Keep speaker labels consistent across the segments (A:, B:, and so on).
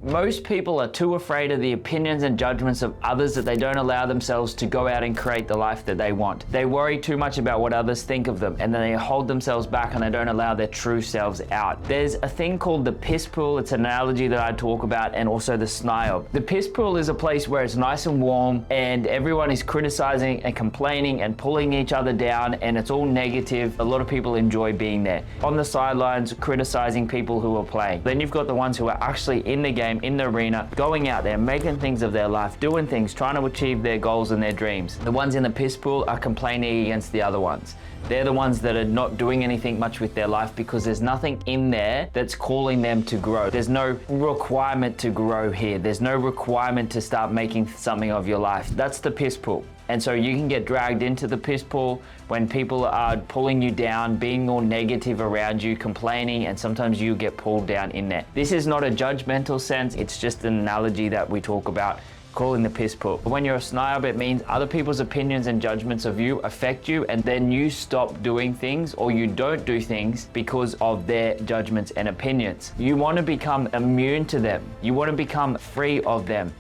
A: Most people are too afraid of the opinions and judgments of others that they don't allow themselves to go out and create the life that they want. They worry too much about what others think of them, and then they hold themselves back and they don't allow their true selves out. There's a thing called the piss pool. It's an analogy that I talk about, and also the SNIOP. The piss pool is a place where it's nice and warm and everyone is criticizing and complaining and pulling each other down, and it's all negative. A lot of people enjoy being there. On the sidelines, criticizing people who are playing. Then you've got the ones who are actually in the game, in the arena, going out there, making things of their life, doing things, trying to achieve their goals and their dreams. The ones in the piss pool are complaining against the other ones. They're the ones that are not doing anything much with their life because there's nothing in there that's calling them to grow. There's no requirement to grow here. There's no requirement to start making something of your life. That's the piss pool. And so you can get dragged into the piss pool when people are pulling you down, being all negative around you, complaining, and sometimes you get pulled down in there. This is not a judgmental sense. It's just an analogy that we talk about, calling the piss pool. When you're a SNIOP, it means other people's opinions and judgments of you affect you, and then you stop doing things or you don't do things because of their judgments and opinions. You want to become immune to them. You want to become free of them.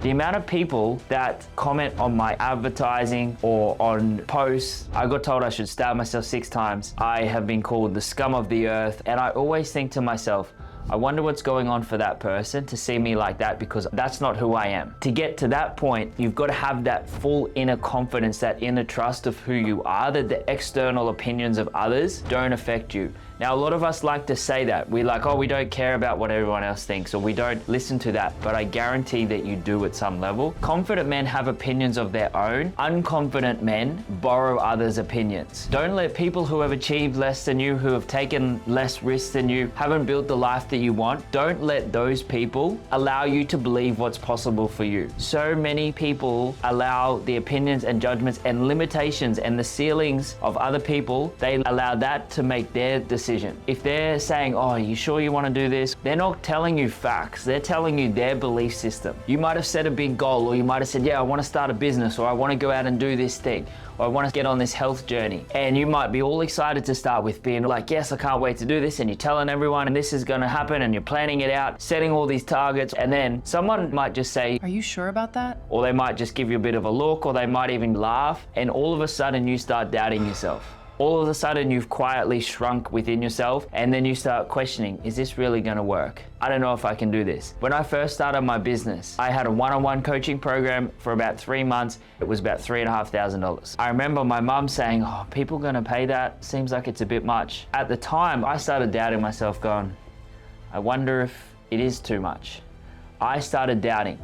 A: The amount of people that comment on my advertising or on posts, I got told I should stab myself 6 times. I have been called the scum of the earth, and I always think to myself, I wonder what's going on for that person to see me like that, because that's not who I am. To get to that point, you've got to have that full inner confidence, that inner trust of who you are, that the external opinions of others don't affect you. Now, a lot of us like to say that. We're like, oh, we don't care about what everyone else thinks, or we don't listen to that. But I guarantee that you do at some level. Confident men have opinions of their own. Unconfident men borrow others' opinions. Don't let people who have achieved less than you, who have taken less risks than you, haven't built the life that you want, don't let those people allow you to believe what's possible for you. So many people allow the opinions and judgments and limitations and the ceilings of other people, they allow that to make their decision. If they're saying, oh, are you sure you want to do this? They're not telling you facts. They're telling you their belief system. You might have set a big goal, or you might have said, yeah, I want to start a business, or I want to go out and do this thing, or I want to get on this health journey. And you might be all excited to start with, being like, yes, I can't wait to do this. And you're telling everyone, and this is going to happen, and you're planning it out, setting all these targets. And then someone might just say,
B: are you sure about that?
A: Or they might just give you a bit of a look, or they might even laugh. And all of a sudden you start doubting yourself. All of a sudden you've quietly shrunk within yourself, and then you start questioning, is this really gonna work? I don't know if I can do this. When I first started my business, I had a one-on-one coaching program for about 3 months. It was about $3,500. I remember my mum saying, oh, people gonna pay that? Seems like it's a bit much. At the time, I started doubting myself, going, I wonder if it is too much. I started doubting.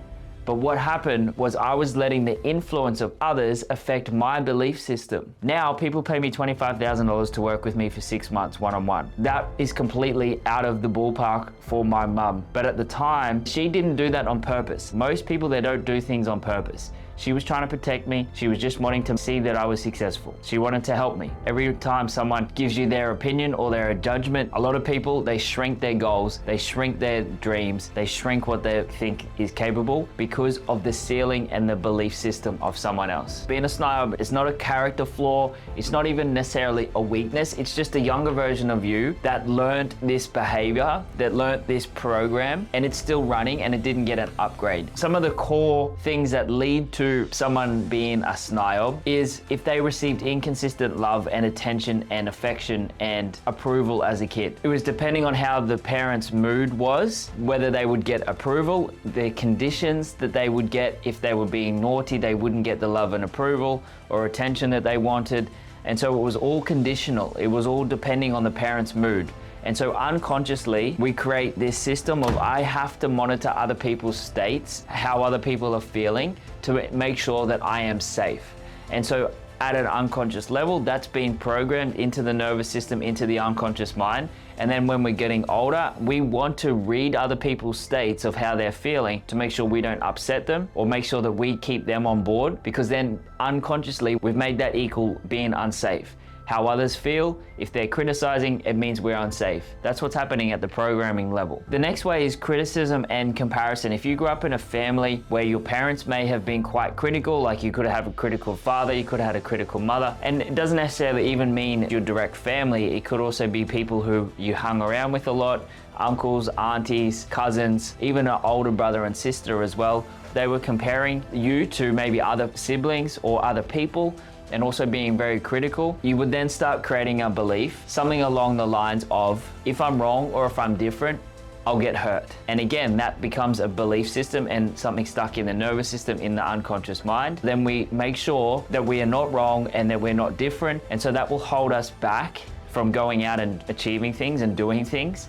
A: But what happened was I was letting the influence of others affect my belief system. Now people pay me $25,000 to work with me for 6 months one-on-one. That is completely out of the ballpark for my mum. But at the time, she didn't do that on purpose. Most people, they don't do things on purpose. She was trying to protect me. She was just wanting to see that I was successful. She wanted to help me. Every time someone gives you their opinion or their judgment, a lot of people, they shrink their goals, they shrink their dreams, they shrink what they think is capable because of the ceiling and the belief system of someone else. Being a SNIOP is not a character flaw. It's not even necessarily a weakness. It's just a younger version of you that learned this behavior, that learned this program, and it's still running and it didn't get an upgrade. Some of the core things that lead to someone being a SNIOP is if they received inconsistent love and attention and affection and approval as a kid. It was depending on how the parents' mood was, whether they would get approval, the conditions that they would get. If they were being naughty, they wouldn't get the love and approval or attention that they wanted. And so it was all conditional. It was all depending on the parents' mood. And so unconsciously, we create this system of I have to monitor other people's states, how other people are feeling, to make sure that I am safe. And so at an unconscious level, that's been programmed into the nervous system, into the unconscious mind. And then when we're getting older, we want to read other people's states of how they're feeling to make sure we don't upset them or make sure that we keep them on board, because then unconsciously, we've made that equal being unsafe. How others feel, if they're criticizing, it means we're unsafe. That's what's happening at the programming level. The next way is criticism and comparison. If you grew up in a family where your parents may have been quite critical, like you could have a critical father, you could have had a critical mother, and it doesn't necessarily even mean your direct family. It could also be people who you hung around with a lot, uncles, aunties, cousins, even an older brother and sister as well. They were comparing you to maybe other siblings or other people, and also being very critical. You would then start creating a belief, something along the lines of, if I'm wrong or if I'm different, I'll get hurt. And again, that becomes a belief system and something stuck in the nervous system, in the unconscious mind. Then we make sure that we are not wrong and that we're not different. And so that will hold us back from going out and achieving things and doing things,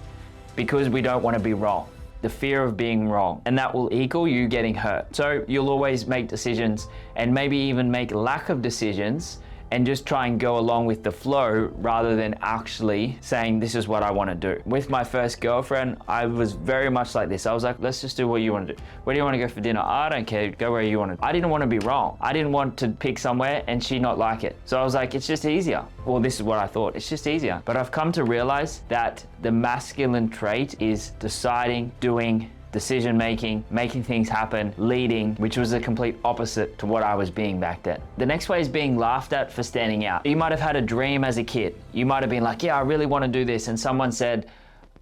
A: because we don't want to be wrong. The fear of being wrong, and that will equal you getting hurt. So you'll always make decisions, and maybe even make lack of decisions, and just try and go along with the flow rather than actually saying, this is what I want to do. With my first girlfriend, I was very much like this. I was like, let's just do what you want to do. Where do you want to go for dinner? I don't care, go where you want to. I didn't want to be wrong. I didn't want to pick somewhere and she not like it. So I was like, it's just easier. Well, this is what I thought, it's just easier. But I've come to realize that the masculine trait is deciding, doing, decision-making, making things happen, leading, which was the complete opposite to what I was being back then. The next way is being laughed at for standing out. You might have had a dream as a kid. You might have been like, yeah, I really want to do this. And someone said,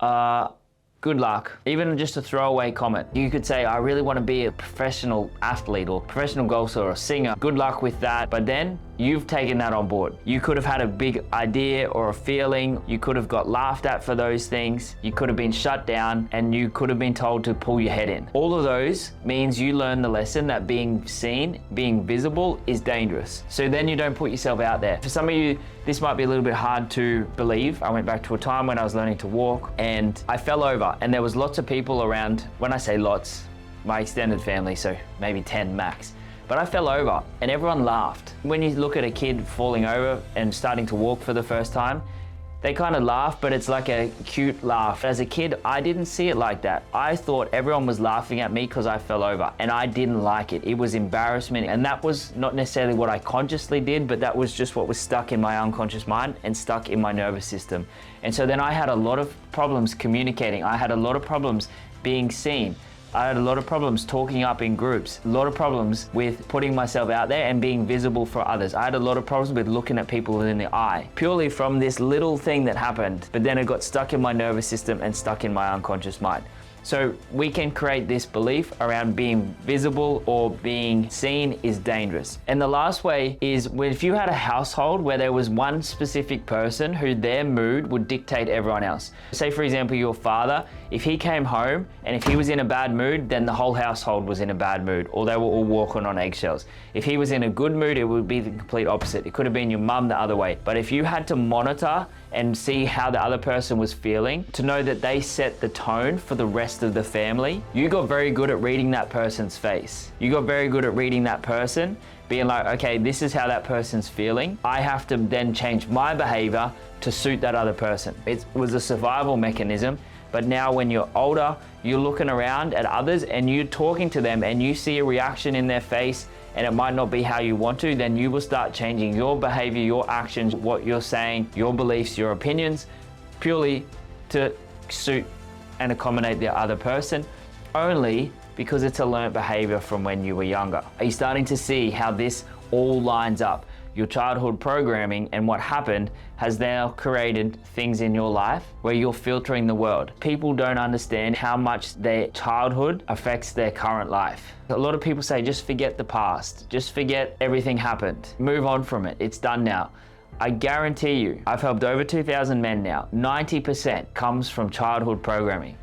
A: good luck. Even just a throwaway comment. You could say, I really want to be a professional athlete or professional golfer or a singer. Good luck with that. But then you've taken that on board. You could have had a big idea or a feeling. You could have got laughed at for those things. You could have been shut down, and you could have been told to pull your head in. All of those means you learn the lesson that being seen, being visible is dangerous. So then you don't put yourself out there. For some of you, this might be a little bit hard to believe. I went back to a time when I was learning to walk and I fell over, and there was lots of people around. When I say lots, my extended family, so maybe 10 max. But I fell over and everyone laughed. When you look at a kid falling over and starting to walk for the first time, they kind of laugh, but it's like a cute laugh. As a kid, I didn't see it like that. I thought everyone was laughing at me because I fell over, and I didn't like it. It was embarrassment, and that was not necessarily what I consciously did, but that was just what was stuck in my unconscious mind and stuck in my nervous system. And so then I had a lot of problems communicating. I had a lot of problems being seen. I had a lot of problems talking up in groups, a lot of problems with putting myself out there and being visible for others. I had a lot of problems with looking at people in the eye, purely from this little thing that happened, but then it got stuck in my nervous system and stuck in my unconscious mind. So we can create this belief around being visible or being seen is dangerous. And the last way is if you had a household where there was one specific person who their mood would dictate everyone else. Say for example, your father, if he came home and if he was in a bad mood, then the whole household was in a bad mood, or they were all walking on eggshells. If he was in a good mood, it would be the complete opposite. It could have been your mum the other way. But if you had to monitor and see how the other person was feeling, to know that they set the tone for the rest of the family, you got very good at reading that person's face. You got very good at reading that person, being like, okay, this is how that person's feeling. I have to then change my behavior to suit that other person. It was a survival mechanism, but now when you're older, you're looking around at others and you're talking to them and you see a reaction in their face, and it might not be how you want to, then you will start changing your behavior, your actions, what you're saying, your beliefs, your opinions, purely to suit and accommodate the other person, only because it's a learned behavior from when you were younger. Are you starting to see how this all lines up? Your childhood programming and what happened has now created things in your life where you're filtering the world. People don't understand how much their childhood affects their current life. A lot of people say, just forget the past, just forget everything happened, move on from it, it's done now. I guarantee you, I've helped over 2,000 men now. 90% comes from childhood programming.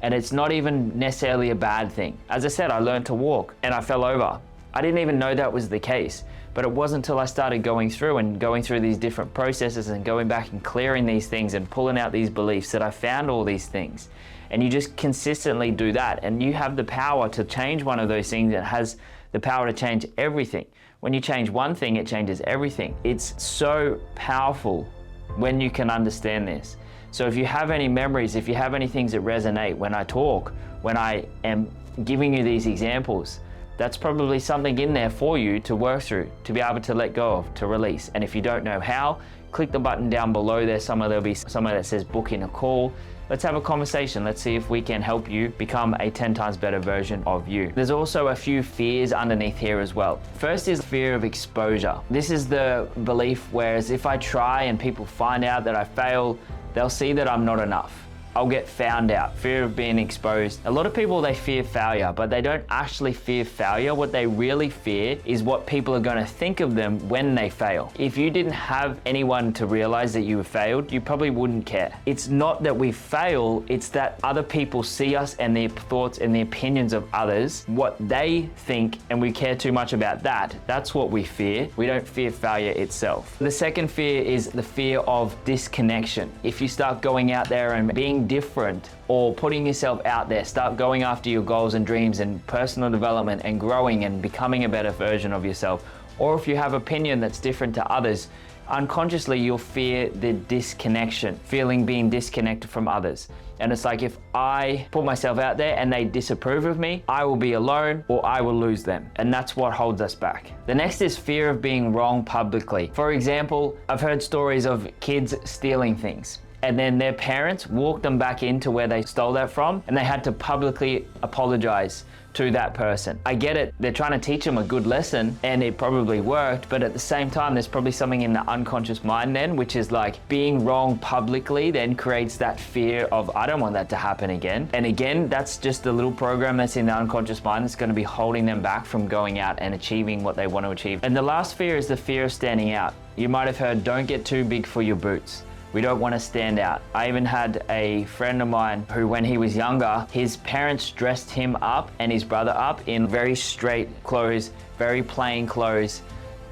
A: And it's not even necessarily a bad thing. As I said, I learned to walk and I fell over. I didn't even know that was the case. But it wasn't until I started going through these different processes and going back and clearing these things and pulling out these beliefs that I found all these things. And you just consistently do that, and you have the power to change one of those things that has the power to change everything. When you change one thing, it changes everything. It's so powerful when you can understand this. So if you have any memories, if you have any things that resonate when I talk, when I am giving you these examples, that's probably something in there for you to work through, to be able to let go of, to release. And if you don't know how, click the button down below there. There'll be somewhere that says book in a call. Let's have a conversation. Let's see if we can help you become a 10 times better version of you. There's also a few fears underneath here as well. First is fear of exposure. This is the belief whereas if I try and people find out that I fail, they'll see that I'm not enough. I'll get found out, fear of being exposed. A lot of people, they fear failure, but they don't actually fear failure. What they really fear is what people are going to think of them when they fail. If you didn't have anyone to realize that you failed, you probably wouldn't care. It's not that we fail, it's that other people see us and their thoughts and the opinions of others, what they think, and we care too much about that. That's what we fear. We don't fear failure itself. The second fear is the fear of disconnection. If you start going out there and being different or putting yourself out there, start going after your goals and dreams and personal development and growing and becoming a better version of yourself, or if you have opinion that's different to others, unconsciously you'll fear the disconnection, feeling being disconnected from others. And it's like, if I put myself out there and they disapprove of me, I will be alone or I will lose them. And that's what holds us back. The next is fear of being wrong publicly. For example, I've heard stories of kids stealing things, and then their parents walked them back into where they stole that from, and they had to publicly apologize to that person. I get it, they're trying to teach them a good lesson and it probably worked, but at the same time, there's probably something in the unconscious mind then, which is like being wrong publicly then creates that fear of, I don't want that to happen again. And again, that's just a little program that's in the unconscious mind that's going to be holding them back from going out and achieving what they want to achieve. And the last fear is the fear of standing out. You might have heard, don't get too big for your boots. We don't want to stand out. I even had a friend of mine who, when he was younger, his parents dressed him up and his brother up in very straight clothes, very plain clothes,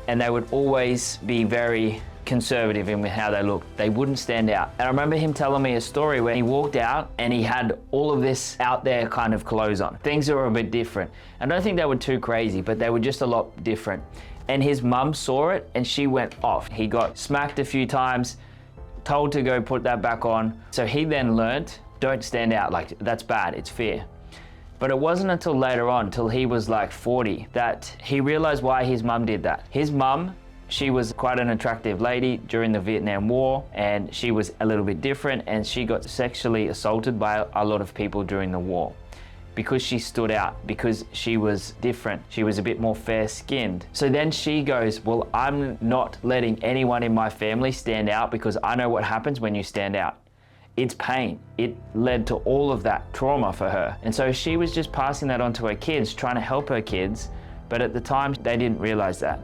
A: and they would always be very conservative in how they looked. They wouldn't stand out. And I remember him telling me a story where he walked out and he had all of this out there kind of clothes on. Things that were a bit different. I don't think they were too crazy, but they were just a lot different. And his mum saw it and she went off. He got smacked a few times, told to go put that back on. So he then learned, don't stand out, like that's bad, it's fear. But it wasn't until later on, till he was like 40, that he realized why his mum did that. His mum, she was quite an attractive lady during the Vietnam War, and she was a little bit different, and she got sexually assaulted by a lot of people during the war. Because she stood out, because she was different. She was a bit more fair-skinned. So then she goes, well, I'm not letting anyone in my family stand out because I know what happens when you stand out. It's pain. It led to all of that trauma for her. And so she was just passing that on to her kids, trying to help her kids, but at the time they didn't realize that.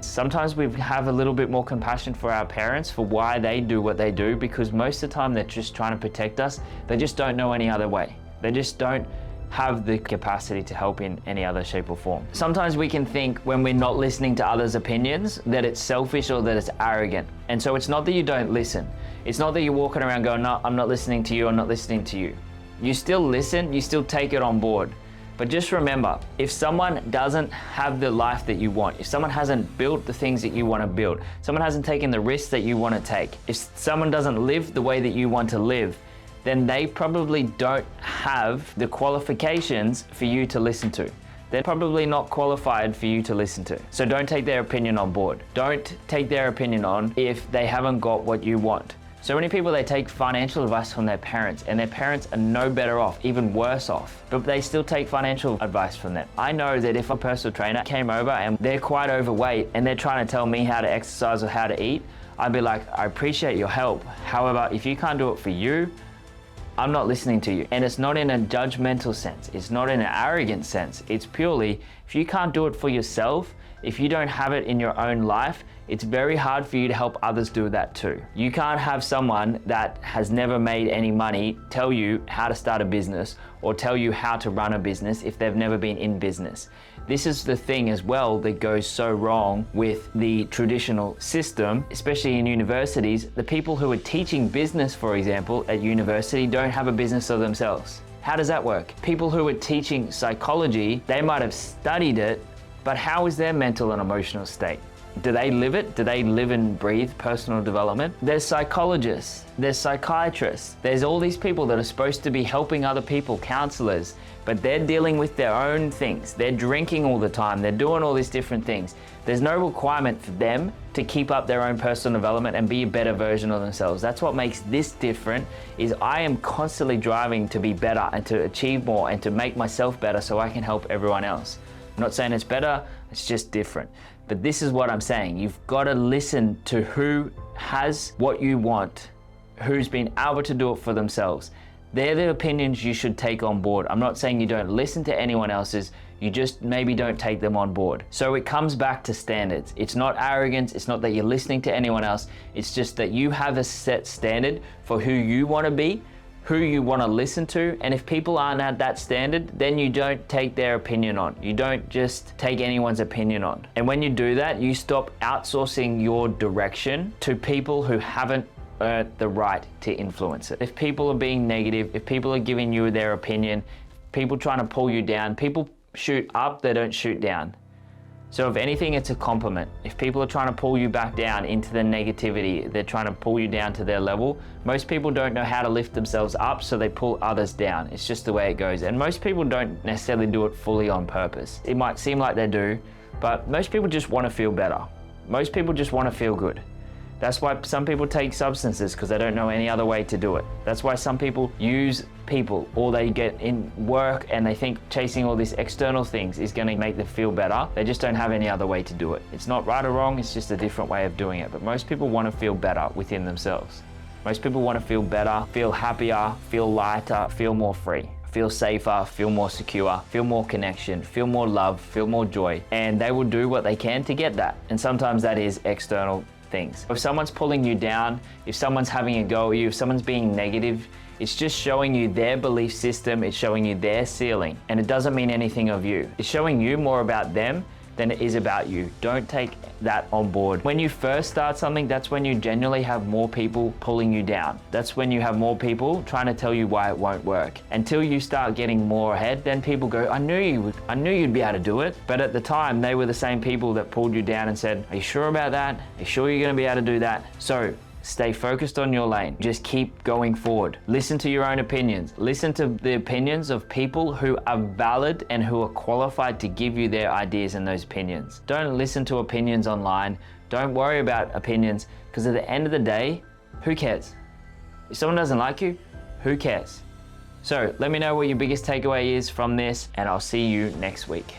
A: Sometimes we have a little bit more compassion for our parents for why they do what they do, because most of the time they're just trying to protect us. They just don't know any other way. They just don't have the capacity to help in any other shape or form. Sometimes we can think when we're not listening to others' opinions that it's selfish or that it's arrogant. And so it's not that you don't listen. It's not that you're walking around going, no, I'm not listening to you, I'm not listening to you. You still listen, you still take it on board. But just remember, if someone doesn't have the life that you want, if someone hasn't built the things that you want to build, someone hasn't taken the risks that you want to take, if someone doesn't live the way that you want to live, then they probably don't have the qualifications for you to listen to. They're probably not qualified for you to listen to. So don't take their opinion on board. Don't take their opinion on if they haven't got what you want. So many people, they take financial advice from their parents, and their parents are no better off, even worse off, but they still take financial advice from them. I know that if a personal trainer came over and they're quite overweight and they're trying to tell me how to exercise or how to eat, I'd be like, I appreciate your help. However, if you can't do it for you, I'm not listening to you. And it's not in a judgmental sense. It's not in an arrogant sense. It's purely, if you can't do it for yourself, if you don't have it in your own life, it's very hard for you to help others do that too. You can't have someone that has never made any money tell you how to start a business or tell you how to run a business if they've never been in business. This is the thing as well that goes so wrong with the traditional system, especially in universities. The people who are teaching business, for example, at university don't have a business of themselves. How does that work? People who are teaching psychology, they might have studied it, but how is their mental and emotional state? Do they live it? Do they live and breathe personal development? There's psychologists, there's psychiatrists, there's all these people that are supposed to be helping other people, counselors, but they're dealing with their own things. They're drinking all the time, they're doing all these different things. There's no requirement for them to keep up their own personal development and be a better version of themselves. That's what makes this different, is I am constantly driving to be better and to achieve more and to make myself better so I can help everyone else. I'm not saying it's better, it's just different. But this is what I'm saying. You've got to listen to who has what you want, who's been able to do it for themselves. They're the opinions you should take on board. I'm not saying you don't listen to anyone else's, you just maybe don't take them on board. So it comes back to standards. It's not arrogance, it's not that you're listening to anyone else, it's just that you have a set standard for who you want to be, who you want to listen to, and if people aren't at that standard, then you don't take their opinion on. You don't just take anyone's opinion on. And when you do that, you stop outsourcing your direction to people who haven't earned the right to influence it. If people are being negative, if people are giving you their opinion, people trying to pull you down, people shoot up, they don't shoot down. So if anything, it's a compliment. If people are trying to pull you back down into the negativity, they're trying to pull you down to their level, most people don't know how to lift themselves up, so they pull others down. It's just the way it goes. And most people don't necessarily do it fully on purpose. It might seem like they do, but most people just want to feel better. Most people just want to feel good. That's why some people take substances, because they don't know any other way to do it. That's why some people use people, or they get in work and they think chasing all these external things is going to make them feel better. They just don't have any other way to do it. It's not right or wrong, it's just a different way of doing it. But most people want to feel better within themselves. Most people want to feel better, feel happier, feel lighter, feel more free, feel safer, feel more secure, feel more connection, feel more love, feel more joy. And they will do what they can to get that. And sometimes that is external things. If someone's pulling you down, if someone's having a go at you, if someone's being negative, it's just showing you their belief system, it's showing you their ceiling, and it doesn't mean anything of you. It's showing you more about them than it is about you. Don't take that on board. When you first start something, that's when you genuinely have more people pulling you down. That's when you have more people trying to tell you why it won't work. Until you start getting more ahead, then people go, I knew you'd be able to do it. But at the time, they were the same people that pulled you down and said, are you sure about that? Are you sure you're gonna be able to do that? So stay focused on your lane. Just keep going forward. Listen to your own opinions. Listen to the opinions of people who are valid and who are qualified to give you their ideas and those opinions. Don't listen to opinions online. Don't worry about opinions, because at the end of the day, who cares? If someone doesn't like you, who cares? So let me know what your biggest takeaway is from this, and I'll see you next week.